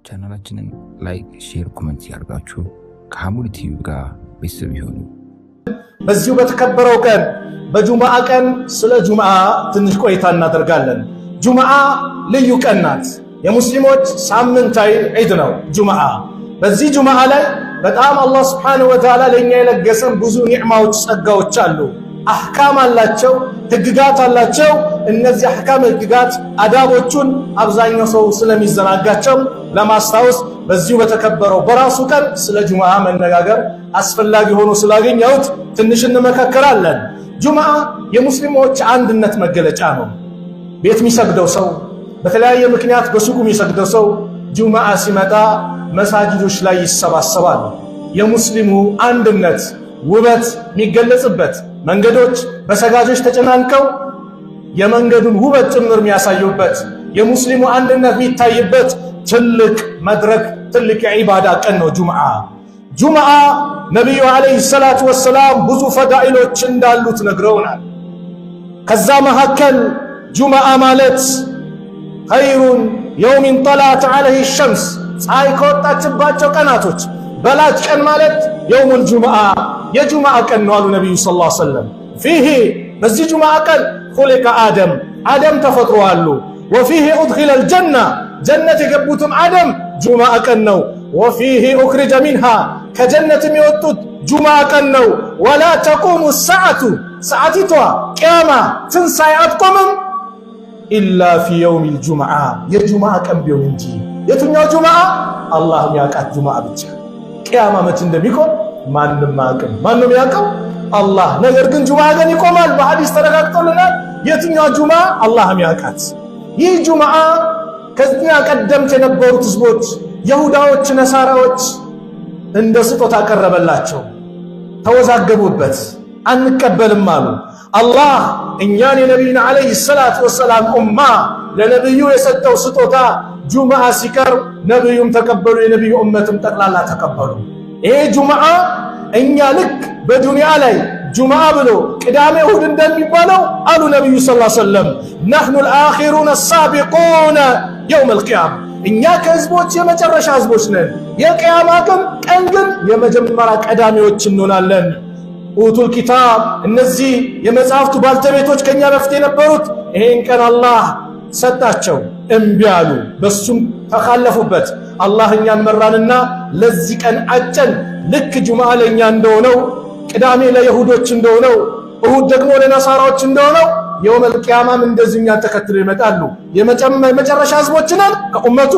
ቻናላችንን ላይክ፣ ሼር፣ ኮሜንት ያርጋችሁ ከሐሙድ ቲቪ ጋር ቤተሰብ ይሁኑ። በዚሁ በተከበረው ቀን በጁምዓ ቀን ስለ ጁምዓ ትንሽ ቆይታ እናደርጋለን። ጁምዓ ልዩ ቀን ናት። የሙስሊሞች ሳምንታዊ ዒድ ነው ጁምዓ። በዚህ ጁምዓ ላይ በጣም አላህ Subhanahu Wa Ta'ala ለኛ የለገሰን ብዙ ኒዕማዎች ጸጋዎች አሉ። አህካም አላቸው፣ ህግጋት አላቸው። እነዚህ አህካም ህግጋት አዳቦቹን አብዛኛው ሰው ስለሚዘናጋቸው ለማስታወስ በዚሁ በተከበረው በራሱ ቀን ስለ ጁምዓ መነጋገር አስፈላጊ ሆኖ ስላገኘሁት ትንሽ እንመካከራለን። ጁምዓ የሙስሊሞች አንድነት መገለጫ ነው። ቤት የሚሰግደው ሰው በተለያየ ምክንያት በሱቁ የሚሰግደው ሰው ጁምዓ ሲመጣ መሳጅዶች ላይ ይሰባሰባል። የሙስሊሙ አንድነት ውበት የሚገለጽበት መንገዶች በሰጋጆች ተጨናንቀው የመንገዱን ውበት ጭምር የሚያሳዩበት የሙስሊሙ አንድነት የሚታይበት ትልቅ መድረክ ትልቅ የዒባዳ ቀን ነው ጁምዓ። ጁምዓ ነቢዩ ዓለይሂ ሰላቱ ወሰላም ብዙ ፈዳኢሎች እንዳሉት ነግረውናል። ከዛ መካከል ጁምዓ ማለት ኸይሩን የውሚን ጠላት ዓለይሂ ሸምስ ፀሐይ ከወጣችባቸው ቀናቶች በላጭ ቀን ማለት የውሙል ጁምዓ የጁምዓ ቀን ነው አሉ ነቢዩ ሰለላሁ ዐለይሂ ወሰለም። ፊሂ በዚህ ጁምዓ ቀን ኹሊቀ አደም ተፈጥሮአሉ። ወፊሂ ኡድኺለል ጀና ጀነት የገቡትም አደም ጁምዓ ቀን ነው። ወፊሂ ኡኽሪጀ ሚንሃ ከጀነትም የወጡት ጁምዓ ቀን ነው። ወላ ተቁሙ ሰዓቱ ሰዓቲቷ ቅያማ ትንሣኤ አትቆምም ኢላ ፊ የውሚል ጁምዓ የጁምዓ ቀን ቢሆን እንጂ። የትኛው ጁምዓ? አላህ የሚያውቃት ጁምዓ ብቻ። ቅያማ መች እንደሚቆም ማንም አያውቅም። ማንም ያውቀው አላህ። ነገር ግን ጁምዓ ግን ይቆማል፣ በሐዲስ ተረጋግጦልናል። የትኛው ጁምዓ? አላህ የሚያውቃት። ይህ ጁምዓ ከኛ ቀደምት የነበሩት ህዝቦች ይሁዳዎች፣ ነሳራዎች እንደ ስጦታ ቀረበላቸው፣ ተወዛገቡበት፣ አንቀበልም አሉ። አላህ እኛን የነቢዩን ዓለይሂ ሰላቱ ወሰላም ኡማ ለነቢዩ የሰጠው ስጦታ ጁምዓ ሲቀርብ ነቢዩም ተቀበሉ፣ የነቢዩ ኡመትም ጠቅላላ ተቀበሉ። ይሄ ጁምዓ እኛ ልክ በዱንያ ላይ ጁምዓ ብሎ ቅዳሜ እሁድ እንደሚባለው አሉ ነቢዩ ሰለላሁ ዐለይሂ ወሰለም ነሕኑ አልአኺሩነ አሳቢቁነ የውመል ቂያማ እኛ ከህዝቦች የመጨረሻ ህዝቦች ነን። የቂያማ ቀን ግን የመጀመሪያ ቀዳሚዎች እንሆናለን። ኡቱል ኪታብ እነዚህ የመጽሐፍቱ ባልተቤቶች ከኛ በፊት የነበሩት ይሄን ቀን አላህ ሰጣቸው፣ እምቢ አሉ፣ በሱም ተኻለፉበት። አላህ እኛን መራንና ለዚህ ቀን አጨን። ልክ ጁምዓ ለኛ እንደሆነው፣ ቅዳሜ ለይሁዶች እንደሆነው፣ እሁድ ደግሞ ለነሳራዎች እንደሆነው የውመል ቂያማም እንደዚህኛ ተከትለው ይመጣሉ። የመጨረሻ ህዝቦች ነን ከኡመቱ።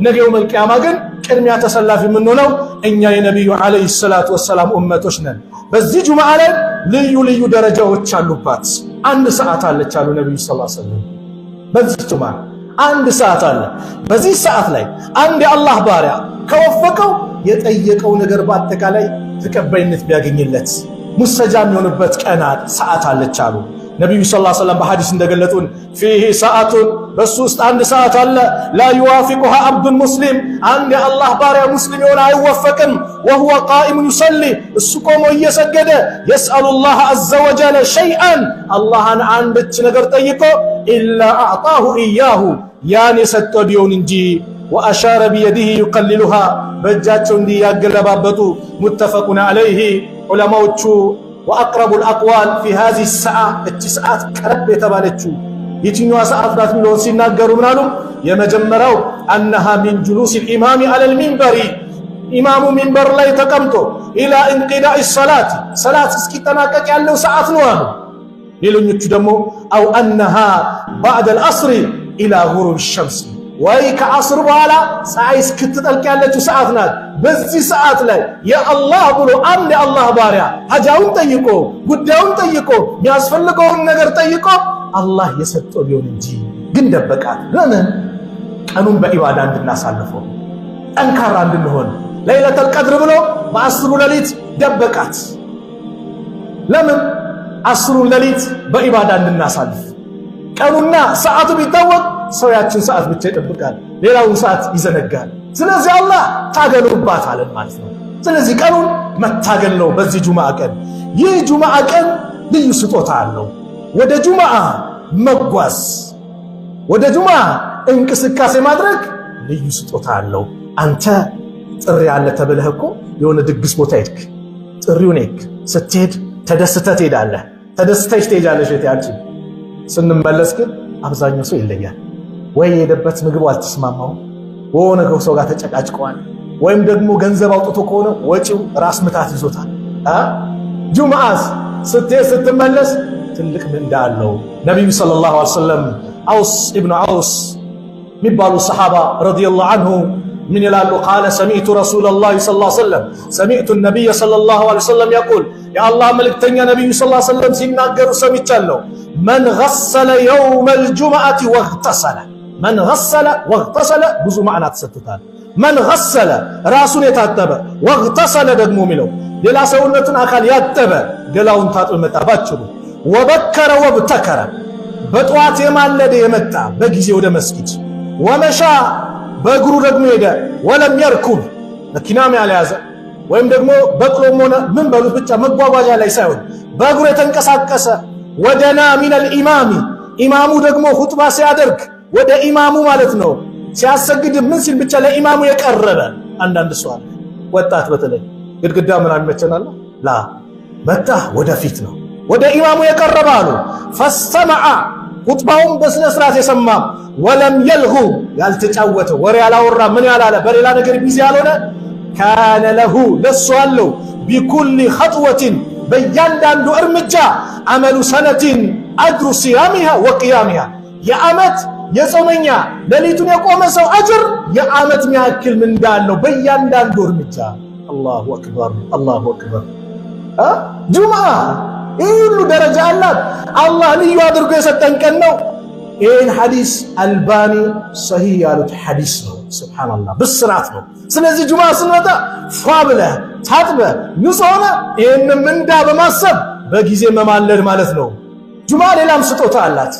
ነገ የውመል ቂያማ ግን ቅድሚያ ተሰላፊ የምንሆነው እኛ የነቢዩ ዓለይሂ ሰላቱ ወሰላም ኡመቶች ነን። በዚህ ጁምዓ ላይ ልዩ ልዩ ደረጃዎች አሉባት። አንድ ሰዓት አለች አሉ ነቢዩ ሰለላሁ ዐለይሂ ወሰለም። በዚህ ጁምዓ አንድ ሰዓት አለ። በዚህ ሰዓት ላይ አንድ የአላህ ባሪያ ከወፈቀው የጠየቀው ነገር በአጠቃላይ ተቀባይነት ቢያገኝለት ሙስተጃብ የሚሆንበት ቀናት ሰዓት አለች አሉ ነቢዩ ሰለላሁ ዐለይሂ ወሰለም በሐዲስ እንደገለጡን። ፊሂ ሰዓቱን በሱ ውስጥ አንድ ሰዓት አለ። ላ ዩዋፊቁሃ አብዱን ሙስሊም አንድ የአላህ ባሪያ ሙስሊም የሆነ አይወፈቅም። ወሁወ ቃኢሙን ዩሰሊ እሱ ቆሞ እየሰገደ የስአሉላህ ዐዘ ወጀለ ሸይአን አላህን አንድች ነገር ጠይቆ ኢላ አዕጣሁ ኢያሁ ያን የሰጠው ቢሆን እንጂ። ወአሻረ ቢየዲህ ዩቀልሉሃ በእጃቸው እንዲህ ያገለባበጡ። ሙተፈቁን ዐለይሂ ዑለማዎቹ ወአቅረቡል አቅዋል ፊ ሃዚሂ ሰዓ እቺ ሰዓት ቀረብ የተባለችው የትኛዋ ሰዓት ናት የሚለውን ሲናገሩ ምናሉ? የመጀመሪያው አነሃ ሚን ጁሉሲል ኢማሚ ዐለል ሚንበሪ ኢማሙ ሚንበር ላይ ተቀምጦ ኢላ እንቂዳኢ ሰላት እስኪጠናቀቅ ያለው ሰዓት ነው አሉ። ሌሎኞቹ ደግሞ አው አነሃ ባዕደል ዐስሪ ኢላ ጉሩብ ሸምስ ወይ ከዐስር በኋላ ፀሐይ እስክትጠልቅ ያለችው ሰዓት ናት። በዚህ ሰዓት ላይ የአላህ ብሎ አንድ የአላህ ባሪያ ሀጃውን ጠይቆ ጉዳዩን ጠይቆ የሚያስፈልገውን ነገር ጠይቆ አላህ የሰጠው ቢሆን እንጂ ግን ደበቃት። ለምን? ቀኑን በኢባዳ እንድናሳልፈው ጠንካራ እንድንሆን ለይለተል ቀድር ብሎ በአስሩ ሌሊት ደበቃት። ለምን? አስሩን ሌሊት በኢባዳ እንድናሳልፍ። ቀኑና ሰዓቱ ቢታወቅ ሰው ያችን ሰዓት ብቻ ይጠብቃል፣ ሌላውን ሰዓት ይዘነጋል። ስለዚህ አላህ ታገሉባት አለን ማለት ነው። ስለዚህ ቀኑን መታገል ነው በዚህ ጁምዓ ቀን። ይህ ጁምዓ ቀን ልዩ ስጦታ አለው። ወደ ጁምዓ መጓዝ፣ ወደ ጁምዓ እንቅስቃሴ ማድረግ ልዩ ስጦታ አለው። አንተ ጥሪ ያለ ተብለህ እኮ የሆነ ድግስ ቦታ ሄድክ፣ ጥሪውን ሄድክ፣ ስትሄድ ተደስተህ ትሄዳለህ፣ ተደስተሽ ትሄጃለሽ። ያንቺ ስንመለስ ግን አብዛኛው ሰው ይለያል። ወይ የሄደበት ምግቡ አልተስማማው፣ ወሆነ ሰው ጋር ተጨቃጭቀዋል፣ ወይም ደግሞ ገንዘብ አውጥቶ ከሆነ ወጪው ራስ ምታት ይዞታል። ጁምዓስ ስትሄድ ስትመለስ ትልቅ ምንዳ አለው። ነቢዩ ሰለላሁ ዐለይሂ ወሰለም አውስ ኢብኑ አውስ የሚባሉ ሰሓባ ረዲየላሁ ዐንሁ من يلالو قال سمعت رسول الله صلى الله عليه وسلم سمعت النبي صلى الله عليه وسلم يقول يا الله ملكتنيا نبي صلى الله عليه وسلم سيناغروا سمعتالو من غسل يوم الجمعة واغتسل من غسل واغتسل ብዙ ማዕና ተሰጥቷል። من غسل ራሱን የታጠበ واغتسل ደግሞ የሚለው ሌላ ሰውነቱን አካል ያጠበ ገላውን ታጥቦ መጣ ባጭሩ وبكر وابتكر በጧት የማለደ የመጣ በጊዜ ወደ መስጊድ ومشى በእግሩ ደግሞ ሄደ ወለም የርኩብ መኪናም ያልያዘ ወይም ደግሞ በቅሎም ሆነ ምን በሉት ብቻ መጓጓዣ ላይ ሳይሆን በእግሩ የተንቀሳቀሰ ወደና ሚነል ኢማሚ ኢማሙ ደግሞ ኹጥባ ሲያደርግ ወደ ኢማሙ ማለት ነው ሲያሰግድ ምን ሲል ብቻ ለኢማሙ የቀረበ አንዳንድ ሰው አለ። ወጣት በተለይ ግድግዳ ምናምን ይመቸናል ላ መጣ ወደፊት ነው ወደ ኢማሙ የቀረበ አሉ። ፈስተመዐ ኹጥባውን በስነ ስርዓት የሰማ ወለም የልሁ ያልተጫወተ ወሬ ያላወራ ምን ያላለ በሌላ ነገር ቢዚ ያልሆነ ካነ ለሁ ለሱ አለው ቢኩል ኸጥወትን በእያንዳንዱ እርምጃ አመሉ ሰነትን አጅሩ ሲያሚሃ ወቅያሚሃ የዓመት የጾመኛ ሌሊቱን የቆመ ሰው አጅር የዓመት የሚያክል ምን እንዳለው በእያንዳንዱ እርምጃ። አላሁ አክበር አላሁ አክበር። ጁምዓ ይህ ሁሉ ደረጃ አላት። አላህ ልዩ አድርጎ የሰጠን ቀን ነው። ይህን ሐዲስ አልባኒ ሰሂህ ያሉት ሐዲስ ነው። ሱብሓነላህ ብስራት ነው። ስለዚህ ጁምዓ ስንመጣ ፏ ብለህ ታጥበህ ንጹህ ሆነህ ይህን ምንዳ በማሰብ በጊዜ መማለድ ማለት ነው። ጁምዓ ሌላም ስጦታ አላት።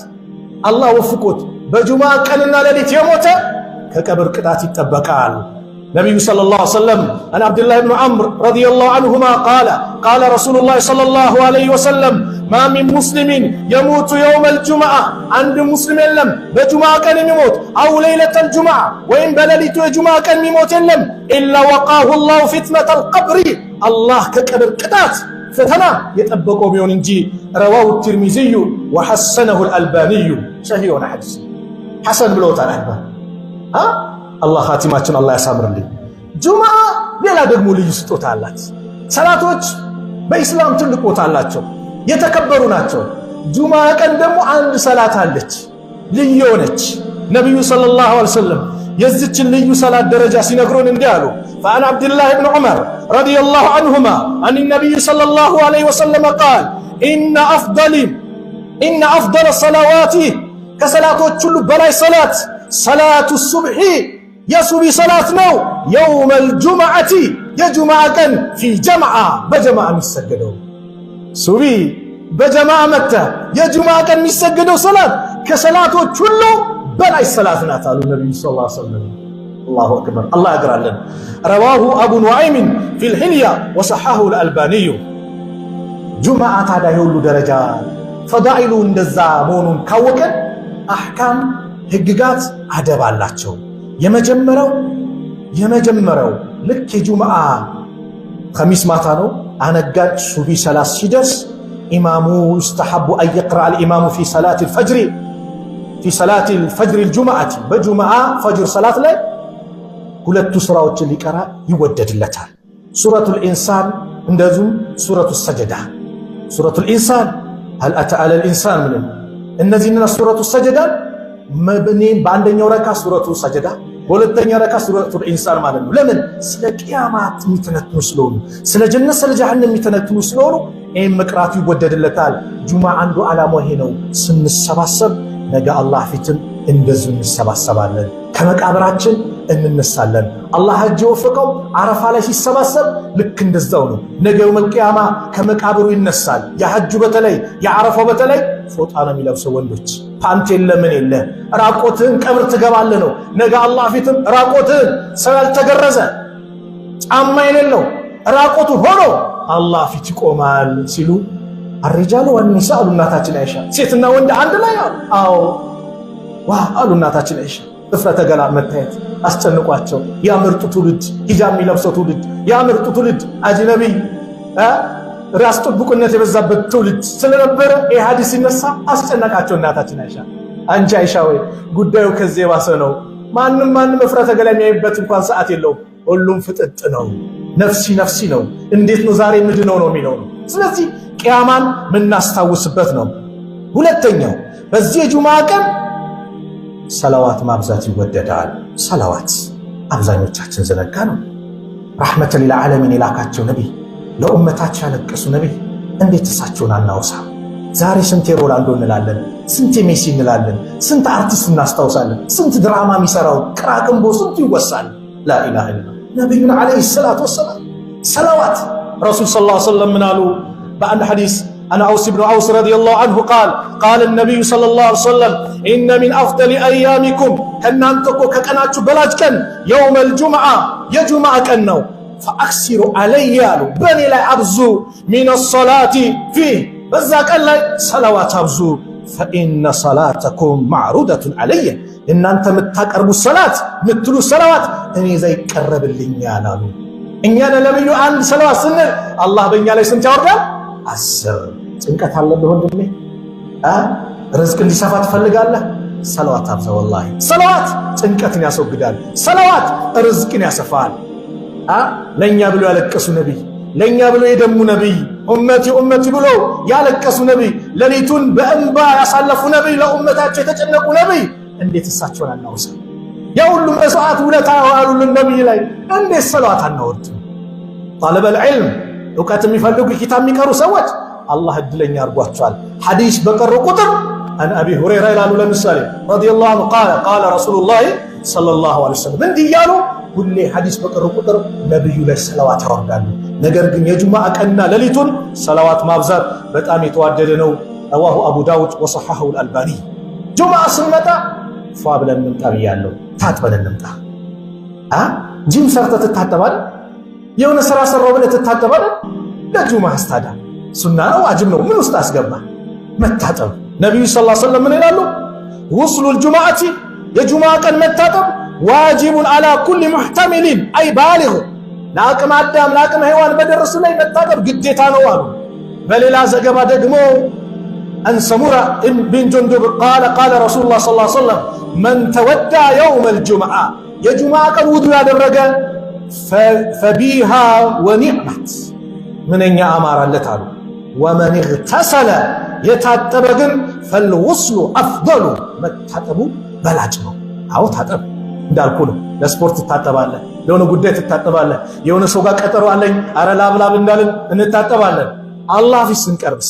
አላህ ወፍቆት በጁምዓ ቀንና ሌሊት የሞተ ከቀብር ቅጣት ይጠበቃል። ነቢዩ ሰለላሁ ዐለይሂ ወሰለም አን አብዱላህ ብን ዐምር ረዲየላሁ ዐንሁማ ቃለ ረሱሉላህ ሰለላሁ ዐለይሂ ወሰለም ማ ሚን ሙስሊሚን የሙቱ የውመል ጁምዓ አንድ ሙስሊም የለም በጁምዓ ቀን የሚሞት አው ለይለተል ጁምዓ ወይም በሌሊቱ የጁምዓ ቀን የሚሞት የለም ኢላ ወቃሁ ላሁ ፊትነተል ቀብሪ አላህ ከቀብር ቅጣት ፈተና የጠበቀው ቢሆን እንጂ። ረዋሁ ትርሚዚዩ ወሐሰነሁ አልአልባኒዩ ሰሂህ የሆነ ሐዲስ ሐሰን ብለውታል አልባኒ። አላህ ኻቲማችን አላህ ያሳምርልኝ። ጁምዓ ሌላ ደግሞ ልዩ ስጦታ አላት። ሰላቶች በኢስላም ትልቅ ቦታ አላቸው፣ የተከበሩ ናቸው። ጁምዓ ቀን ደግሞ አንድ ሰላት አለች ልዩ ሆነች። ነቢዩ ሰለላሁ ዐለይሂ ወሰለም የዚችን ልዩ ሰላት ደረጃ ሲነግሩን እንዲህ አሉ። ፈአን አብድላህ ብን ዑመር ረዲየላሁ ዐንሁማ አን ነቢዩ ሰለላሁ ዐለይሂ ወሰለም ቃል ኢነ አፍደለ ሰላዋቲ ከሰላቶች ሁሉ በላይ ሰላት ሰላቱ ሱብሒ የሱቢ ሰላት ነው። የውመል ጁምዓቲ የጁምዓ ቀን ፊ ጀምዓ በጀምዓ የሚሰገደው ሱቢ በጀምዓ መተ የጁምዓ ቀን የሚሰገደው ሰላት ከሰላቶች ሁሉ በላይ ሰላት ናት አሉ ነብዩ ሰለላሁ ዐለይሂ ወሰለም። አላሁ አክበር አላህ ያግራለን። ረዋሁ አቡ ኑዓይም ፊል ሒልያ ወሰሐሁ አልአልባኒዩ። ጁምዓ ታዲያ የሁሉ ደረጃ ፈዳኢሉ እንደዛ መሆኑን ካወቀን አሕካም ህግጋት አደብ አላቸው። የመጀመሪያው ልክ የጁምዓ ኸሚስ ማታ ነው አነጋጭ ሱቢ ሰላት ሲደርስ ኢማሙ ይስተሐቡ አን የቅረአ አልኢማሙ ፊ ሰላት አልፈጅር አልጁምዓቲ በጁምዓ ፈጅር ሰላት ላይ ሁለቱ ሱራዎችን ሊቀራ ይወደድለታል። ሱረቱል ኢንሳን እንደዚሁም ሱረቱ ሰጀዳ። ሱረቱል ኢንሳን ሀል አታ ዐለል ኢንሳን ምን እነዚህና ሱረቱ ሰጀዳ በአንደኛው ረካ ሱረቱ ሰጀዳ በሁለተኛ ረካ ሱረቱል ኢንሳን ማለት ነው። ለምን? ስለ ቂያማት የሚተነትኑ ስለሆኑ፣ ስለ ጀነት ስለ ጀሃነም የሚተነትኑ ስለሆኑ ይህም መቅራቱ ይወደድለታል። ጁምዓ አንዱ ዓላማው ይሄ ነው። ስንሰባሰብ ነገ አላህ ፊትም እንደዚሁ እንሰባሰባለን፣ ከመቃብራችን እንነሳለን። አላህ ሀጅ የወፈቀው አረፋ ላይ ሲሰባሰብ ልክ እንደዛው ነው። ነገ የውመል ቂያማ ከመቃብሩ ይነሳል። የሐጁ በተለይ የአረፋው በተለይ ፎጣ ነው የሚለብሰው ወንዶች፣ ፓንት የለ ምን የለ ራቆትህን ቀብር ትገባለህ ነው። ነገ አላህ ፊትም ራቆትህን ሰው ያልተገረዘ ጫማ የሌለው ራቆቱን ሆኖ አላህ ፊት ይቆማል ሲሉ አርጃሉ ወንሳ አሉ እናታችን አይሻ። ሴትና ወንድ አንድ ላይ አዎ ዋ አሉ እናታችን አይሻ። እፍረተ ገላ መታየት አስጨንቋቸው ያምርጡ ትውልድ ሂጃብ የሚለብሰው ትውልድ ያምርጡ ትውልድ አጅነቢ ራስ ጥብቁነት የበዛበት ትውልድ ስለነበረ ይህ ሐዲስ ሲነሳ አስጨነቃቸው። እናታችን አይሻ አንቺ አይሻ ወይ ጉዳዩ ከዚህ የባሰ ነው። ማንም እፍረተ ገላ የሚያይበት እንኳን ሰዓት የለውም። ሁሉም ፍጥጥ ነው። ነፍሲ ነፍሲ ነው። እንዴት ነው ዛሬ ምንድነው ነው የሚለው ነው። ስለዚህ ቂያማን ምናስታውስበት ነው። ሁለተኛው በዚህ የጁምዓ ቀን ሰላዋት ማብዛት ይወደዳል። ሰላዋት አብዛኞቻችን ዘነጋ ነው። ረሕመተን ሊልዓለሚን የላካቸው ነቢይ ለኡመታቸው ያለቀሱ ነቢይ እንዴት እሳቸውን አናውሳ? ዛሬ ስንት ሮላንዶ እንላለን፣ ስንት ሜሲ እንላለን፣ ስንት አርቲስት እናስታውሳለን፣ ስንት ድራማ የሚሰራው ቅራቅንቦ ስንቱ ይወሳል። ላኢላሃ ኢለላህ ነቢዩን ዓለይሂ ሰላቱ ወሰላም ሰላዋት ረሱል ሰለላሁ ዐለይሂ ወሰለም ምን አሉ? በአንድ ሐዲስ عن أوس بن أوس رضي الله عنه قال النبي صلى الله عليه وسلم إن من أفضل أيامكم كنا أنتكو كأناتو بلاج كان يوم الجمعة يا جمعة كنو فأكسروا علي بني لا أبزو من الصلاة فيه بذاك الله صلوات أبزو فإن صلاتكم معروضة علي إن أنت متقربوا الصلاة متلو الصلوات إني زي قرب اللي إن أنا لم يعند صلوات سنة الله بني عليه سنة ورقا አስር ጭንቀት አለብህ ወንድሜ ርዝቅ እንዲሰፋ ትፈልጋለህ? ሰላዋት አብዛ። ወላሂ ሰላዋት ጭንቀትን ያስወግዳል። ሰላዋት ርዝቅን ያሰፋል። ለኛ ብሎ ያለቀሱ ነብይ፣ ለኛ ብሎ የደሙ ነብይ፣ ኡመቲ ብሎ ያለቀሱ ነብይ፣ ሌሊቱን በእንባ ያሳለፉ ነብይ፣ ለኡመታቸው የተጨነቁ ነብይ እንዴት እሳቸውን አናውሳ? ያ ሁሉ መስዋዕት ውለታ ያዋሉልን ነብይ ላይ እንዴት ሰላዋት አናወርድ? ጣለበል ዒልም እውቀት የሚፈልጉ ኪታብ የሚቀሩ ሰዎች አላህ እድለኛ አድርጓቸዋል። ሐዲስ በቀሩ ቁጥር አን አቢ ሁረይራ ይላሉ ለምሳሌ ረዲየላሁ ዐንሁ ቃለ ረሱሉላህ ሰለላሁ ዐለይሂ ወሰለም እንዲህ እያሉ ሁሌ ሐዲስ በቀሩ ቁጥር ነብዩ ላይ ሰላዋት ያወርዳሉ። ነገር ግን የጁምዓ ቀንና ሌሊቱን ሰላዋት ማብዛት በጣም የተዋደደ ነው። ረዋሁ አቡ ዳውድ ወሰሐሐሁ አልአልባኒ። ጁምዓ ስንመጣ ፏ ብለን እንምጣ ብያለሁ። ታጥበን እንምጣ። ጂም ሰርተህ ትታጠባለህ? የሆነ ስራ ሰራው ብለህ ትታጠባለህ? ለጁምዓ አስታዳ ሱና ነው ዋጅብ ነው ምን ውስጥ አስገባ? መታጠብ። ነብዩ ሰለላሁ ዐለይሂ ወሰለም ምን ይላሉ? ወስሉል ጁምዓቲ የጁምዓ ቀን መታጠብ ዋጅቡን አላ ኩሊ ሙህተሚሊን አይ ባሊግ ለአቅመ አዳም ለአቅመ ሔዋን በደረሱ ላይ መታጠብ ግዴታ ነው አሉ። በሌላ ዘገባ ደግሞ አን ሰሙራ ብን ጁንዱብ ቃለ ረሱሉላህ ሰለላሁ ዐለይሂ ወሰለም መን ተወዳ የውመል ጁምዓ የጁምዓ ቀን ውዱ ያደረገ ፈቢሃ ወኒዕመት ምንኛ አማራለት አሉ። ወመን እግተሰለ የታጠበ ግን ፈልውስሉ አፍደሉ መታጠቡ በላጭ ነው። አዎ ታጠብ እንዳልኩ ነው። ለስፖርት ትታጠባለህ፣ ለሆነ ጉዳይ ትታጠባለህ። የሆነ ሰው ጋር ቀጠሮ አለኝ አረ ላብላብ እንዳልን እንታጠባለን። አላህ ፊት ስንቀርብስ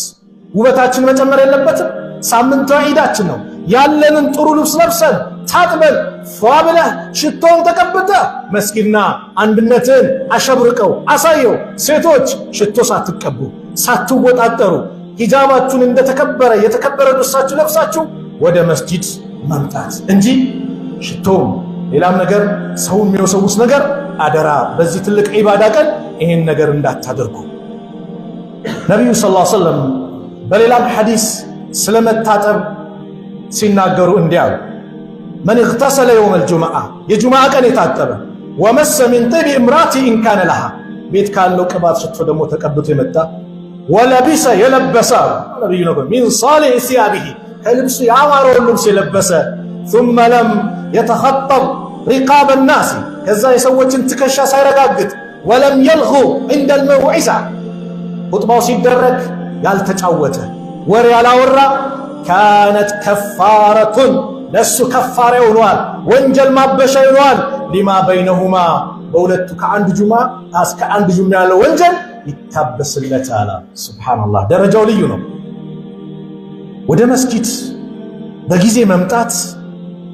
ውበታችን መጨመር የለበትም? ሳምንታዊ ዒዳችን ነው። ያለንን ጥሩ ልብስ ለብሰን ታጥበን ፏ ብለህ ሽቶን ተቀብተህ መስጊድና አንድነትን አሸብርቀው አሳየው። ሴቶች ሽቶ ሳትቀቡ ሳትወጣጠሩ ሂጃባችሁን እንደተከበረ የተከበረ ልብሳችሁ ለብሳችሁ ወደ መስጂድ መምጣት እንጂ ሽቶም ሌላም ነገር ሰው የሚወሰውስ ነገር አደራ። በዚህ ትልቅ ዒባዳ ቀን ይሄን ነገር እንዳታደርጉ። ነብዩ ሰለላሁ ዐለይሂ ወሰለም በሌላም ሐዲስ ስለመታጠብ ሲናገሩ እንዲያሉ መን እግተሰለ የውመል ጁምዓ የጁምዓ ቀን የታጠበ ወመሰ ሚን ጢቢ እምራቲ ኢንካነ ለሃ ቤት ካለው ቅባት ሽቶ ደግሞ ተቀብቶ የመጣ ወለቢሰ የለበሰ ነብዩ ነው ሚን ሷሊህ ሲያቢሂ ከልብሱ ያማረውን ልብስ የለበሰ ثم لم يتخطب رقاب الناس ከዛ የሰዎችን ትከሻ ሳይረጋግጥ ወለም የልሁ عند الموعظة ኹጥባው ሲደረግ ያልተጫወተ ወሬ ያላወራ ካነት ከፋረቱን ለሱ ከፋራ ይሆናል፣ ወንጀል ማበሻ ይሆናል። ሊማ በይነሁማ በሁለቱ ከአንድ ጁምዓ እስከ አንድ ጁምዓ ያለው ወንጀል ይታበስለታል። ሱብሃንአላህ ደረጃው ልዩ ነው። ወደ መስጊድ በጊዜ መምጣት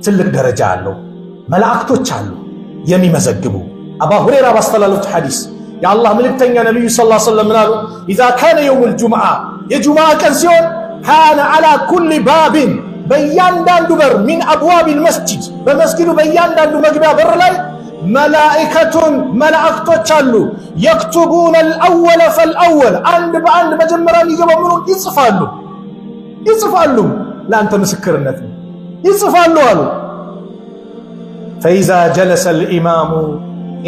ትልቅ ደረጃ አለው። መላእክቶች አሉ የሚመዘግቡ። አባ ሁረይራ ባስተላለፉት ሐዲስ የአላህ መልእክተኛ ነብዩ ሰለላሁ ዐለይሂ ወሰለም ምናሉ ኢዛ ካነ የውሙል ጁምዓ የጁምዓ ቀን ሲሆን ካነ አላ ኩሊ ባቢን በእያንዳንዱ በር ሚን አብዋቢል መስጂድ በመስጊዱ በእያንዳንዱ መግቢያ በር ላይ መላኢከቱን መላእክቶች አሉ። የክቱቡነ አልአወለ ፈልአወል አንድ በአንድ መጀመሪያ ሊገባው ምኑ ይጽፋሉ። ለአንተ ምስክርነት ነው። ይጽፋሉ አሉ። فإذا جلس الإمام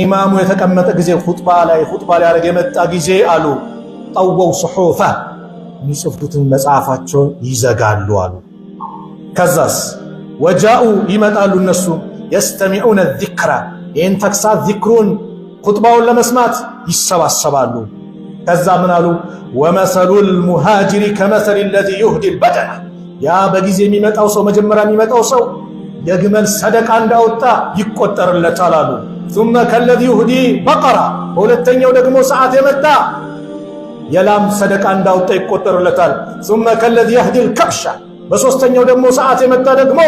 إمام يتكمت ጊዜ ኹጥባ ላይ ያረገ የመጣ ጊዜ አሉ ጠወው صحوفه የሚጽፉትን መጽሐፋቸውን ይዘጋሉ አሉ። ከዛስ ወጃኡ ይመጣሉ እነሱ يستمعون الذكر ይህን ተክሳት ዚክሩን ኹጥባውን ለመስማት ይሰባሰባሉ። ከዛ ምን አሉ ومثل المهاجر كمثل الذي يهدي البدن ያ በጊዜ የሚመጣው ሰው መጀመሪያ የሚመጣው ሰው የግመል ሰደቃ እንዳወጣ ይቆጠርለታል አሉ። ثم كالذي يهدي بقرة ሁለተኛው ደግሞ ሰዓት የመጣ የላም ሰደቃ እንዳወጣ ይቆጠርለታል። ثم كالذي يهدي الكبش በሶስተኛው ደግሞ ሰዓት የመጣ ደግሞ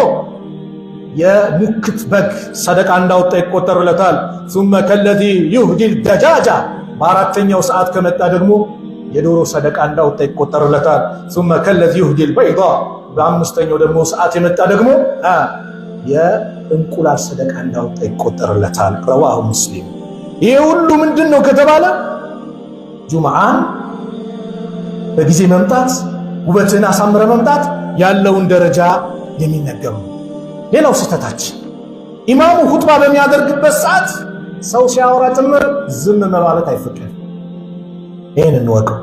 የሙክት በግ ሰደቃ እንዳወጣ ይቆጠርለታል። ثم كالذي يهدي الدجاجة በአራተኛው ሰዓት ከመጣ ደግሞ የዶሮ ሰደቃ እንዳወጣ ይቆጠርለታል። ثم كالذي يهدي البيضة በአምስተኛው ደግሞ ሰዓት የመጣ ደግሞ የእንቁላል ሰደቃ እንዳወጣ ይቆጠርለታል። رواه مسلم። ይሄ ሁሉ ምንድነው ከተባለ ጁምዓን በጊዜ መምጣት ውበትን አሳምረ መምጣት ያለውን ደረጃ የሚነገር ነው። ሌላው ስህተታችን ኢማሙ ኹጥባ በሚያደርግበት ሰዓት ሰው ሲያወራ ጭምር ዝም ማለት አይፈቀድም። ይሄን እንወቀው።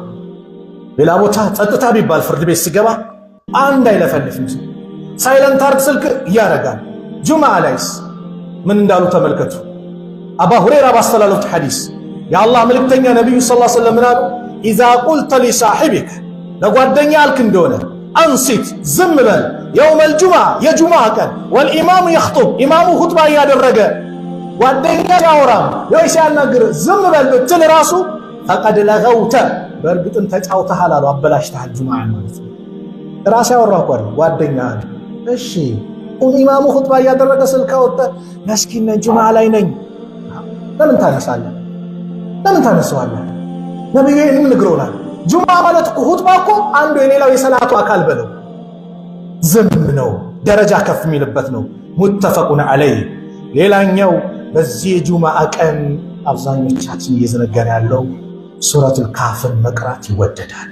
ሌላ ቦታ ጸጥታ ቢባል ፍርድ ቤት ሲገባ አንድ አይለፈልፍም። ሳይለንት አርግ ስልክ ያረጋል። ጁምዓ ላይስ ምን እንዳሉ ተመልከቱ። አባ ሁረይራ ባስተላለፉት ሐዲስ የአላህ መልእክተኛ ነብዩ ሰለላሁ ዐለይሂ ወሰለም ምናሉ إذا قلت لصاحبك ለጓደኛ አልክ እንደሆነ አንሲት ዝም በል يوم الجمعة የጁምዓ ቀን والإمام يخطب ኢማሙ ኹጥባ ያደረገ ጓደኛ ያወራም ወይስ ያናግር ዝም በል ብትል ራሱ فقد لغوت በርግጥም ተጫውተሃል አሉ አበላሽተሃል ጁምዓ ማለት ነው። ራስ ያወራው ጓደኛ እሺ ኢማሙ ኹጥባ ያደረገ ስልክ አወጣ መስኪን ነኝ ጁምዓ ላይ ነኝ ለምን ታነሳለህ? ለምን ታነሳዋለህ? ነብዩ ይህን ነግሮናል። ጁምዓ ማለት እኮ ኹጥባ እኮ አንዱ የሌላው የሰላቱ አካል በለው ዝም ነው፣ ደረጃ ከፍ የሚልበት ነው። ሙተፈቁን ዐለይህ። ሌላኛው በዚህ ጁምዓ ቀን አብዛኞቻችን እየዘነጋን ያለው ሱረቱል ካፍን መቅራት ይወደዳል።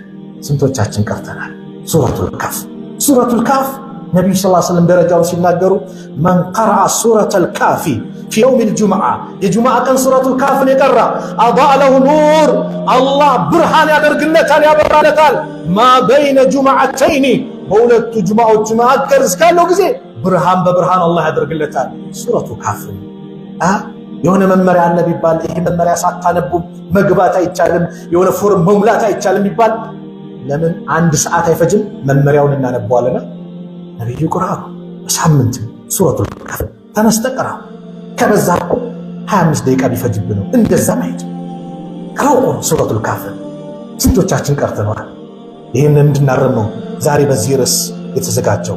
ስንቶቻችን ቀርተናል? ሱረቱል ካፍ ነብዩ ሰለላሁ ዐለይሂ ወሰለም ደረጃውን ሲናገሩ መን ቀረአ ሱረቱል ካፊ في يوم الجمعة የጁምዓ ቀን ሱረቱል ካፍን የቀራ አضاء له نور አላህ ብርሃን ያደርግለታል ያበራለታል። ما بين جمعتين በሁለቱ ጁምዓዎች መካከል እስካለው ጊዜ ብርሃን በብርሃን አላህ ያደርግለታል። ሱረቱል ካፍ የሆነ መመሪያ አለ ቢባል ይሄ መመሪያ ሳታነቡ መግባት አይቻልም፣ የሆነ ፎርም መሙላት አይቻልም ቢባል ለምን አንድ ሰዓት አይፈጅም? መመሪያውን እናነባዋለን። ነብዩ ቁርአን በሳምንት ሱረቱል ካፍ ተነስተቀራ ከበዛ 25 ደቂቃ ቢፈጅብ ነው እንደዛ ማለት ነው። ሱረቱል ካፍ ስንቶቻችን ቀርተናል? ይሄን እንድናረም ነው ዛሬ በዚህ ርዕስ የተዘጋጀው።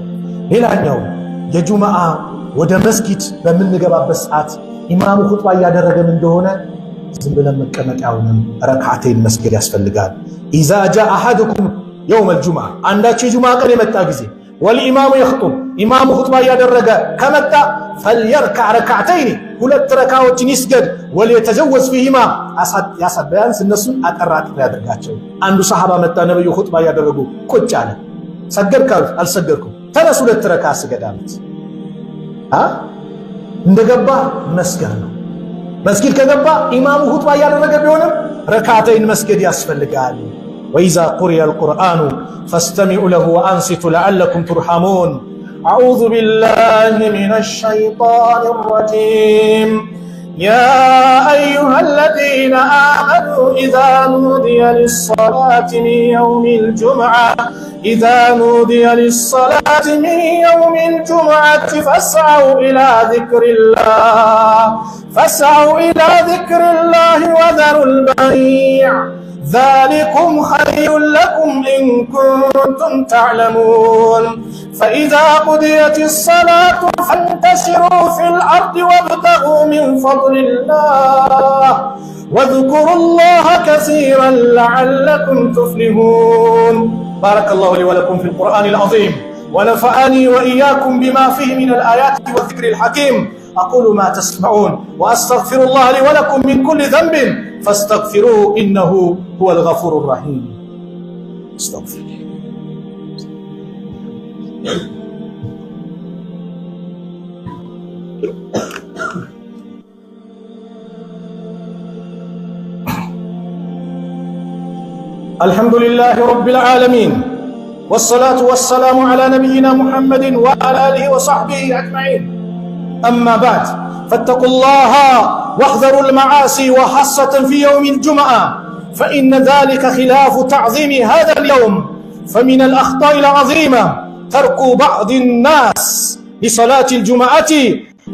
ሌላኛው የጁምዓ ወደ መስጊድ በምንገባበት ሰዓት ኢማሙ ኹጥባ ያደረገን እንደሆነ ዝም ብለን መቀመጫውንም ረካዓተይን መስገድ ያስፈልጋል። ኢዛ ጃአ አሐዱኩም የውም አልጁምዓ አንዳችሁ የጁምዓ ቀን የመጣ ጊዜ والإمام يخطب إمام خطبة يدرج كمتى فليركع ركعتين ሁለት ረካዓዎችን ይስገድ ወለተዘወዝ فيهما ያሳብ ቢያንስ እነሱን አጠራጥ ያደርጋቸው። አንዱ ሰሃባ መጣ ነብዩ ኹጥባ ያደረጉ ቁጭ አለ። ሰገድካል አልሰገድኩም ተነስ ሁለት ረካዓ ስገድ አሉት። እንደገባ መስገድ ነው። መስጊድ ከገባ ኢማሙ ኹጥባ ያደረገ ቢሆንም ረካዓተይን መስገድ ያስፈልጋል። وإذا قرئ القرآن فاستمعوا له وأنصتوا لعلكم ترحمون. أعوذ بالله من الشيطان الرجيم. يا أيها الذين آمنوا إذا نودي للصلاة من يوم الجمعة من يوم الجمعة فاسعوا إلى ذكر الله وذروا البيع ذلكم خير لكم إن كنتم تعلمون. فإذا قضيت الصلاة فانتشروا في الأرض وابتغوا من فضل الله واذكروا الله كثيرا لعلكم تفلحون. بارك الله لي ولكم في القرآن العظيم ونفعني وإياكم بما فيه من الآيات والذكر الحكيم. أقول ما تسمعون وأستغفر الله لي ولكم من كل ذنب فاستغفروه إنه هو الغفور الرحيم. استغفر. الحمد لله رب العالمين والصلاة والسلام على نبينا محمد وعلى آله وصحبه أجمعين. أما بعد فاتقوا الله واحذروا المعاصي وخاصة في يوم الجمعة فإن ذلك خلاف تعظيم هذا اليوم. فمن الأخطاء العظيمة ترك بعض الناس لصلاة الجمعة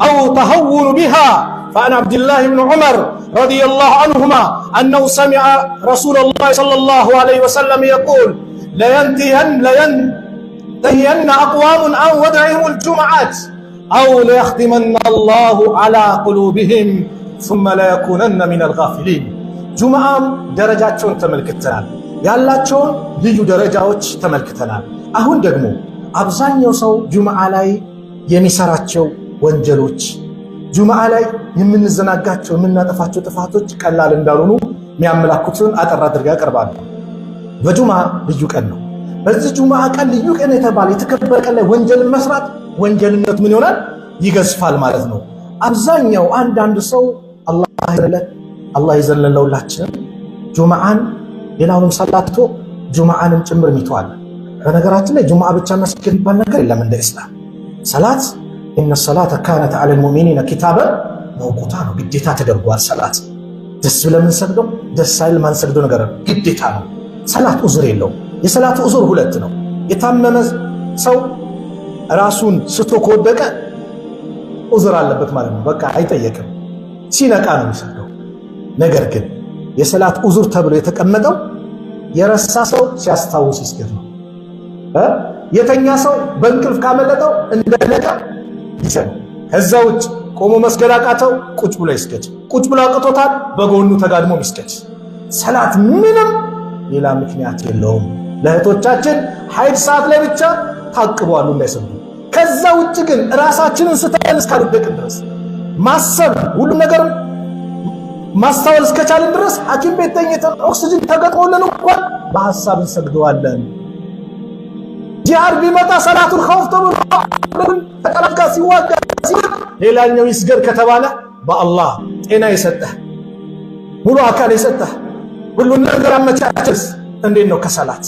أو تهون بها. فعن عبد الله بن عمر رضي الله عنهما أنه سمع رسول الله صلى الله عليه وسلم يقول لينتهين أقوام عن ودعهم الجمعات أو ليختمن الله على قلوبهم ثم لا يكونن من الغافلين. جمعة درجاتهم تملكتنا ያላቸውን ልዩ ደረጃዎች ተመልክተናል። አሁን ደግሞ አብዛኛው ሰው ጁምዓ ላይ የሚሰራቸው ወንጀሎች ጁምዓ ላይ የምንዘናጋቸው የምናጠፋቸው ጥፋቶች ቀላል እንዳልሆኑ የሚያመላክቱን አጠር አድርጋ ያቀርባሉ። በጁምዓ ልዩ ቀን ነው። በዚህ ጁምዓ ቀን ልዩ ቀን የተባለ የተከበረ ቀን ላይ ወንጀልን መስራት ወንጀልነት ምን ይሆናል? ይገዝፋል ማለት ነው። አብዛኛው አንዳንድ ሰው አላህ ይዘለለውላችን ጁምዓን ሌላውንም ሰላትቶ ጁምዓንም ጭምር ሚቷል። በነገራችን ላይ ጁምዓ ብቻ መስገድ የሚባል ነገር የለም እንደ እስላም። ሰላት ኢነ ሰላተ ካነት ዐለ ልሙእሚኒነ ኪታበን መውቁታ ነው፣ ግዴታ ተደርጓል። ሰላት ደስ ብለን ሰግደው ደስ አይል ማን ሰግደው ነገር ግዴታ ነው። ሰላት ዑዝር የለውም። የሰላት ዑዝር ሁለት ነው። የታመመ ሰው ራሱን ስቶ ከወደቀ ዑዝር አለበት ማለት ነው። በቃ አይጠየቅም፣ ሲነቃ ነው የሚሰግደው። ነገር ግን የሰላት ዑዝር ተብሎ የተቀመጠው የረሳ ሰው ሲያስታውስ ይስገድ ነው። የተኛ ሰው በእንቅልፍ ካመለጠው እንደነቃ ይሰግድ። ከዛ ውጭ ቆሞ መስገድ አቃተው ቁጭ ብሎ ይስገድ። ቁጭ ብሎ አቅቶታል በጎኑ ተጋድሞ ይስገድ። ሰላት ምንም ሌላ ምክንያት የለውም። ለእህቶቻችን ሐይድ ሰዓት ላይ ብቻ ታቅበዋሉ እንዳይሰግዱ። ከዛ ውጭ ግን ራሳችንን ስተን እስካልወደቅን ድረስ ማሰብ ሁሉ ነገር ማስተዋል እስከቻለን ድረስ ሐኪም ቤት ተኝተን ኦክሲጅን ተገጥሞልን እንኳን በሐሳብ እንሰግደዋለን። ጂሃድ ቢመጣ ሰላቱል ኸውፍ ተብሎ ተቀላጋ ሲዋጋ ሌላኛው ይስገድ ከተባለ በአላህ ጤና የሰጠህ ሙሉ አካል የሰጠህ ሁሉን ነገር አመቻችስ እንዴት ነው ከሰላት?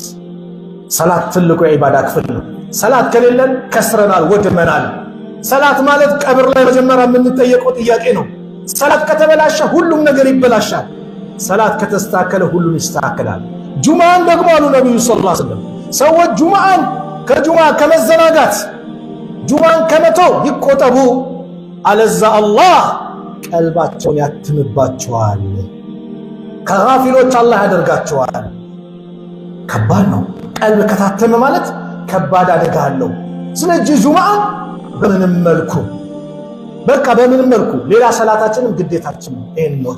ሰላት ትልቁ የዒባዳ ክፍል ነው። ሰላት ከሌለን ከስረናል፣ ወድመናል። ሰላት ማለት ቀብር ላይ መጀመሪያ የምንጠየቀው ጥያቄ ነው። ሰላት ከተበላሸ ሁሉም ነገር ይበላሻል። ሰላት ከተስተካከለ ሁሉም ይስተካከላል። ጁምዓን ደግሞ አሉ ነብዩ ሰለላሁ ዐለይሂ ወሰለም ሰዎች ጁምዓን ከጁምዓ ከመዘናጋት ጁምዓን ከመተው ይቆጠቡ፣ አለዛ አላህ ቀልባቸውን ያትምባቸዋል፣ ከጋፊሎች አላህ ያደርጋቸዋል። ከባድ ነው። ቀልብ ከታተመ ማለት ከባድ አደጋ አለው። ስለዚህ ጁምዓን በምንም መልኩ ሌላ ሰላታችንም ግዴታችንም ይሄን ነው።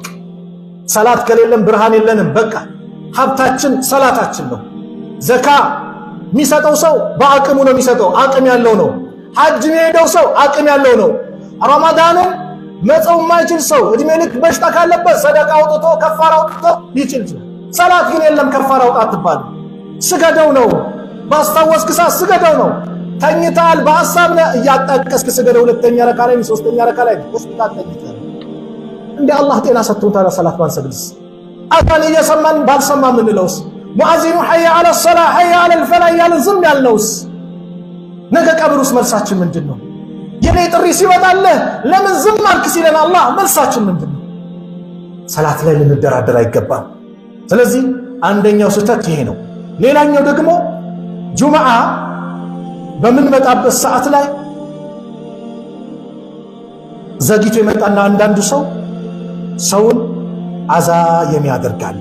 ሰላት ከሌለን ብርሃን የለንም። በቃ ሀብታችን ሰላታችን ነው። ዘካ የሚሰጠው ሰው በአቅሙ ነው የሚሰጠው፣ አቅም ያለው ነው። ሐጅ የሚሄደው ሰው አቅም ያለው ነው። ረመዳንን መጾም የማይችል ሰው እድሜ ልክ በሽታ ካለበት ሰደቃ አውጥቶ ከፋራ አውጥቶ ይችል። ሰላት ግን የለም ከፋራ አውጣ አትባል። ስገደው ነው ባስታወስክ ሰዓት ስገደው ነው። ተኝታል በሐሳብ ነው እያጣቀስክ ስገደው። ሁለተኛ ረካ ላይ ሶስተኛ ረካ ላይ ሆስፒታል ተኝተህ እንደ አላህ ጤና ሰጥቶን ታዲያ ሰላት ማንሰግድስ? አካል እየሰማን ባልሰማ ምንለውስ? ሙአዚኑ ሐየ ዐለ ሰላህ ሐየ ዐለ ፈላህ ያለን ዝም ያልነውስ? ነገ ቀብሩስ መልሳችን ምንድነው? የኔ ጥሪ ሲወጣልህ ለምን ዝም አልክ ሲለን አላህ መልሳችን ምንድነው? ሰላት ላይ ልንደራደር አይገባም። ስለዚህ አንደኛው ስህተት ይሄ ነው። ሌላኛው ደግሞ ጁምዓ በምንመጣበት ሰዓት ላይ ዘግይቶ የመጣና አንዳንዱ ሰውን አዛ የሚያደርጋል።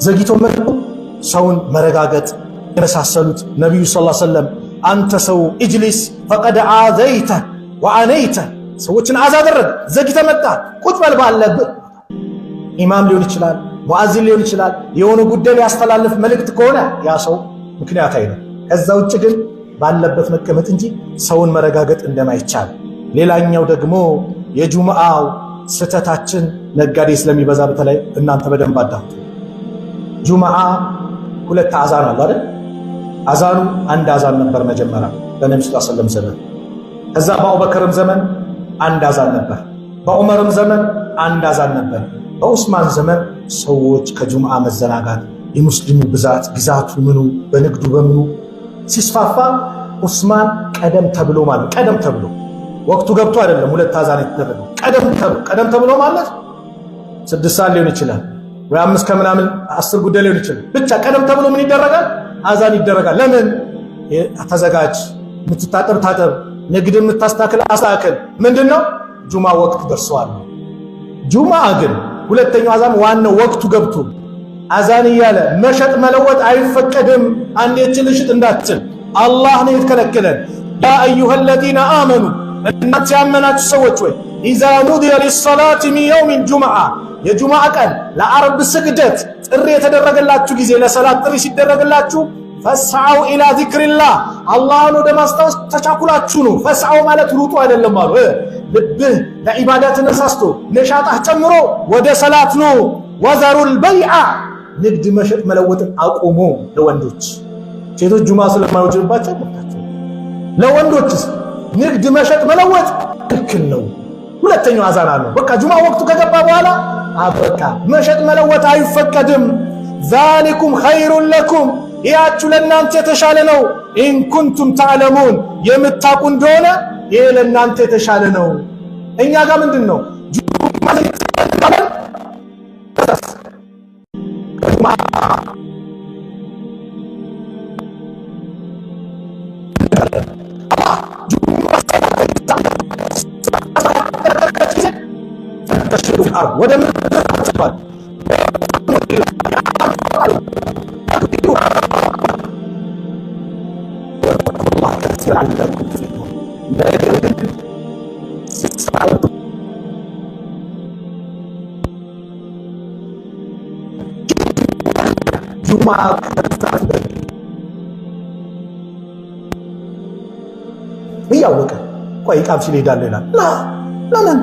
ዘግይቶ መጥቶ ሰውን መረጋገጥ የመሳሰሉት ነብዩ ሰለላሁ ዐለይሂ ወሰለም አንተ ሰው እጅሊስ ፈቀድ አዘይተ ወአነይተ፣ ሰዎችን አዛ አደረግ። ዘግይተ መጣ ቁጭ በል ባለበት። ኢማም ሊሆን ይችላል፣ ሙአዚን ሊሆን ይችላል። የሆነ ጉዳይ ያስተላልፍ መልእክት ከሆነ ያ ሰው ምክንያታዊ ነው። ከዛ ውጭ ግን ባለበት መቀመጥ እንጂ ሰውን መረጋገጥ እንደማይቻል። ሌላኛው ደግሞ የጁምዓው ስተታችን ነጋዴ ስለሚበዛ በተለይ እናንተ በደንብ አዳምጡ። ጁምዓ ሁለት አዛን አለ አይደል? አዛኑ አንድ አዛን ነበር መጀመሪያ በነብዩ ሰለላሁ ዐለይሂ ወሰለም ዘመን። ከዛ በአቡበከርም ዘመን አንድ አዛን ነበር፣ በዑመርም ዘመን አንድ አዛን ነበር፣ በዑስማን ዘመን ሰዎች ከጁምዓ መዘናጋት የሙስሊሙ ብዛት ግዛቱ ምኑ በንግዱ በምኑ ሲስፋፋ ዑስማን ቀደም ተብሎ ማለት ቀደም ተብሎ ወቅቱ ገብቶ አይደለም ሁለት አዛን የተደረገው ቀደም ተብሎ ማለት 6 ሰዓት ሊሆን ይችላል ወይ 5 ከምናምን 10 ጉዳይ ሊሆን ይችላል ብቻ ቀደም ተብሎ ምን ይደረጋል አዛን ይደረጋል ለምን ተዘጋጅ ምትታጠብ ታጠብ ንግድ ምታስተካክል አስተካክል ምንድነው ጁምዓ ወቅት ደርሷል ጁምዓ ግን ሁለተኛው አዛን ዋናው ወቅቱ ገብቶ አዛን ይያለ መሸጥ መለወጥ አይፈቀድም አንዴት ልሽጥ እንዳትል አላህ ነው የተከለከለን ያ አዩሃ الذين آمنوا እናንተ ያመናችሁ ሰዎች ወይ إذا نودي للصلاة من يوم الجمعة የጁምዓ ቀን ለአርብ ስግደት ጥሪ የተደረገላችሁ ጊዜ ለሰላት ጥሪ ሲደረግላችሁ ፈስዓው ኢላ ዚክሪላህ አላህን ወደ ማስታወስ ተቻኩላችሁ ነው ፈስዓው ማለት ሩጡ አይደለም አሉ ልብህ ለኢባዳ ተነሳስቶ ነሻጣህ ጨምሮ ወደ ሰላት ነው ወዘሩል በይዓ ንግድ መሸጥ መለወጥን አቁሙ ለወንዶች ሴቶች ጁምዓ ስለማይወጅባቸው ለወንዶችስ ንግድ መሸጥ መለወጥ ክልክል ነው ሁለተኛው አዛን አለው በቃ ጁምዓ ወቅቱ ከገባ በኋላ አበቃ መሸጥ መለወጥ አይፈቀድም ዛሊኩም ኸይሩን ለኩም ያችሁ ለናንተ የተሻለ ነው ኢን ኩንቱም ተዕለሙን የምታቁ እንደሆነ ይሄ ለናንተ የተሻለ ነው እኛ ጋር ምንድነው ወደ ይያወቀ ቆይ ቃም ሲል ሄዳለ ይላል ለምን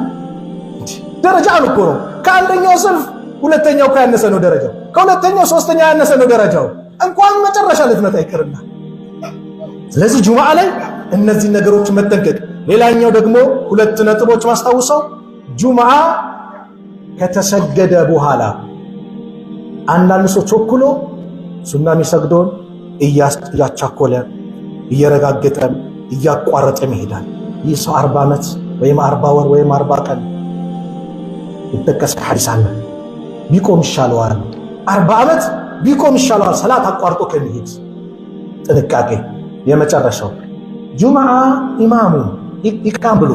ደረጃ እኮ ነው ከአንደኛው ሰልፍ ሁለተኛው ያነሰ ነው ደረጃው ከሁለተኛው ሶስተኛው ያነሰ ነው ደረጃው እንኳን መጨረሻ ልትመጣ ይቀርና ስለዚህ ጁምዓ ላይ እነዚህ ነገሮች መጠንቀቅ ሌላኛው ደግሞ ሁለት ነጥቦች ማስታውሰው ጁምዓ ከተሰገደ በኋላ አንዳንድ ሰው ቸኩሎ ሱና የሚሰግደውን እያቻኮለ እየረጋገጠ እያቋረጠ ይሄዳል ይህ ሰው 40 ዓመት ወይም 40 ወር ወይም 40 ቀን ይተከስ ሐዲስ አለ ቢቆም ይሻለዋል 40 ዓመት ቢቆም ይሻለዋል ሰላት አቋርጦ ከሚሄድ ጥንቃቄ የመጨረሻው ጁምዓ ኢማሙ ይቃም ብሎ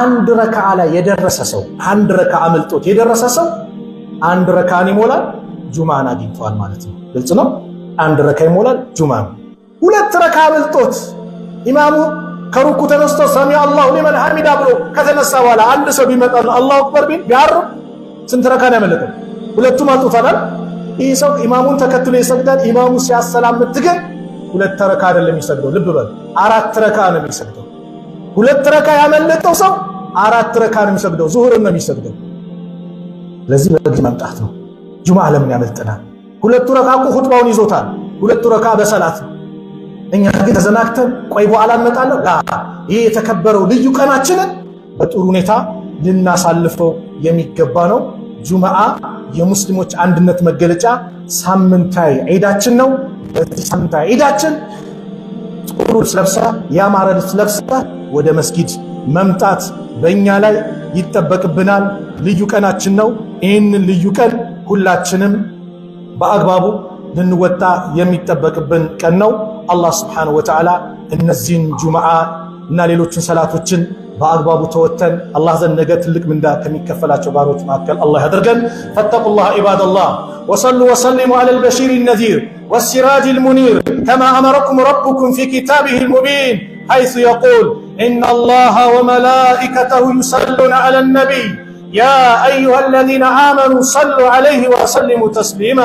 አንድ ረካዓ ላይ የደረሰ ሰው አንድ ረካዓ አመልጦት የደረሰ ሰው አንድ ረካዓን ይሞላል ጁምዓን አግኝቷል ማለት ነው ግልጽ ነው አንድ ረካዓ ይሞላል ጁምዓ ሁለት ረካዓ አመልጦት ኢማሙ ከሩኩ ተነስቶ ሰሚ አላሁ ሊመን ሐሚዳ ብሎ ከተነሳ በኋላ አንድ ሰው ቢመጣ አላሁ አክበር ቢል ቢያርብ ስንት ረካዓ ነው ያመለጠው ሁለቱም አልጦታል ይህ ሰው ኢማሙን ተከትሎ ይሰግዳል ኢማሙ ሲያሰላምት ግን ሁለት ረካዓ አይደለም ይሰግደው ልብ በል አራት ረካዓ ነው የሚሰግደው ሁለት ረካዓ ያመለጠው ሰው አራት ረካዓ ነው የሚሰግደው ዙሁርን ነው የሚሰግደው ለዚህ በጊዜ መምጣት ነው ጁምዓ ለምን ያመልጠናል ሁለቱ ረካዓ ኹጥባውን ይዞታል ሁለቱ ረካዓ በሰላት እኛ ግን ተዘናክተን ቆይ በኋላ እንመጣለን ይሄ የተከበረው ልዩ ቀናችንን በጥሩ ሁኔታ ልናሳልፈው የሚገባ ነው ጁምዓ የሙስሊሞች አንድነት መገለጫ ሳምንታዊ ዒዳችን ነው በዚህ ሳምንታዊ ዒዳችን ጥሩ ለብሳ ያማረ ለብሳ ወደ መስጊድ መምጣት በእኛ ላይ ይጠበቅብናል ልዩ ቀናችን ነው ይህንን ልዩ ቀን ሁላችንም በአግባቡ ልንወጣ የሚጠበቅብን ቀን ነው አላህ Subhanahu Wa Ta'ala እነዚህን ጁምዓ እና ሌሎችን ሰላቶችን በአግባቡ ተወተን አላህ ዘንድ ነገ ትልቅ ምንዳ ከሚከፈላቸው ባሮች መካከል አላህ ያደርገን ፈተቁላህ ኢባደላህ ወሰሉ ወሰሊሙ ዐለል በሺሪን ነዚር ወሲራጂል ሙኒር ከማ አመረኩም ረብኩም ፊ ኪታቢሂል ሙቢን ሐይሱ የቁል ኢነላሃ ወመላኢከተሁ ዩሰሉነ ዐለን ነቢይ ያ አዩሀለዚነ አመኑ ሰሉ ዐለይሂ ወሰሊሙ ተስሊማ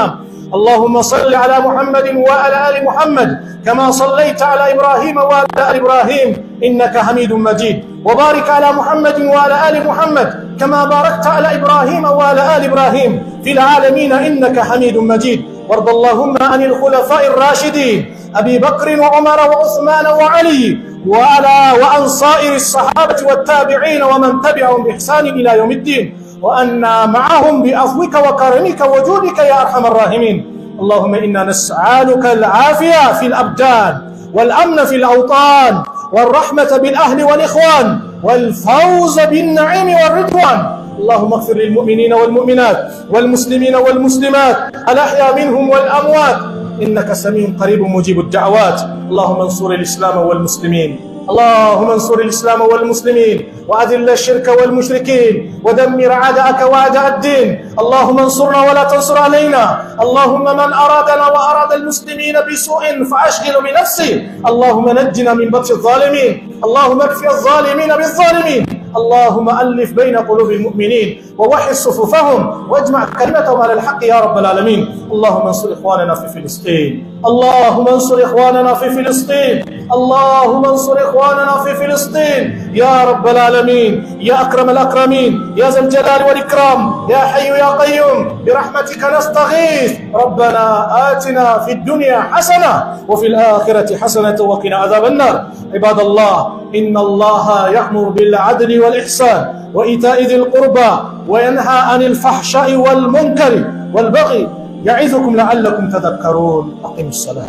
اللهم صل على محمد وعلى آل محمد كما صليت على إبراهيم وعلى آل إبراهيم إنك حميد مجيد وبارك على محمد وعلى آل محمد كما باركت على إبراهيم وعلى آل إبراهيم في العالمين إنك حميد مجيد وارض اللهم عن الخلفاء الراشدين أبي بكر وعمر وعثمان وعلي وعن صائر الصحابة والتابعين ومن تبعهم بإحسان إلى يوم الدين وأنا معهم بعفوك وكرمك وجودك يا أرحم الراحمين. اللهم إنا نسألك العافية في الأبدان والأمن في الأوطان والرحمة بالأهل والإخوان والفوز بالنعيم والرضوان. اللهم اغفر للمؤمنين والمؤمنات والمسلمين والمسلمات الأحياء منهم والأموات إنك سميع قريب مجيب الدعوات. اللهم انصر الإسلام والمسلمين، اللهم انصر الإسلام والمسلمين وأذل الشرك والمشركين ودمر أعداءك وأعداء الدين. اللهم انصرنا ولا تنصر علينا. اللهم من أرادنا وأراد المسلمين بسوء فأشغل بنفسه. اللهم نجنا من بطش الظالمين. اللهم اكفي الظالمين بالظالمين. اللهم ألف بين قلوب المؤمنين ووحد صفوفهم واجمع كلمتهم على الحق يا رب العالمين. اللهم انصر إخواننا في فلسطين، اللهم انصر إخواننا في فلسطين، اللهم انصر إخواننا في فلسطين يا رب العالمين، يا أكرم الأكرمين، يا ذا الجلال والإكرام، يا حي يا قيوم برحمتك نستغيث. ربنا آتنا في الدنيا حسنة وفي الآخرة حسنة وقنا عذاب النار. عباد الله، إن الله يأمر بالعدل والإحسان وإيتاء ذي القربى وينهى عن الفحشاء والمنكر والبغي يعظكم لعلكم تذكرون. أقم الصلاة.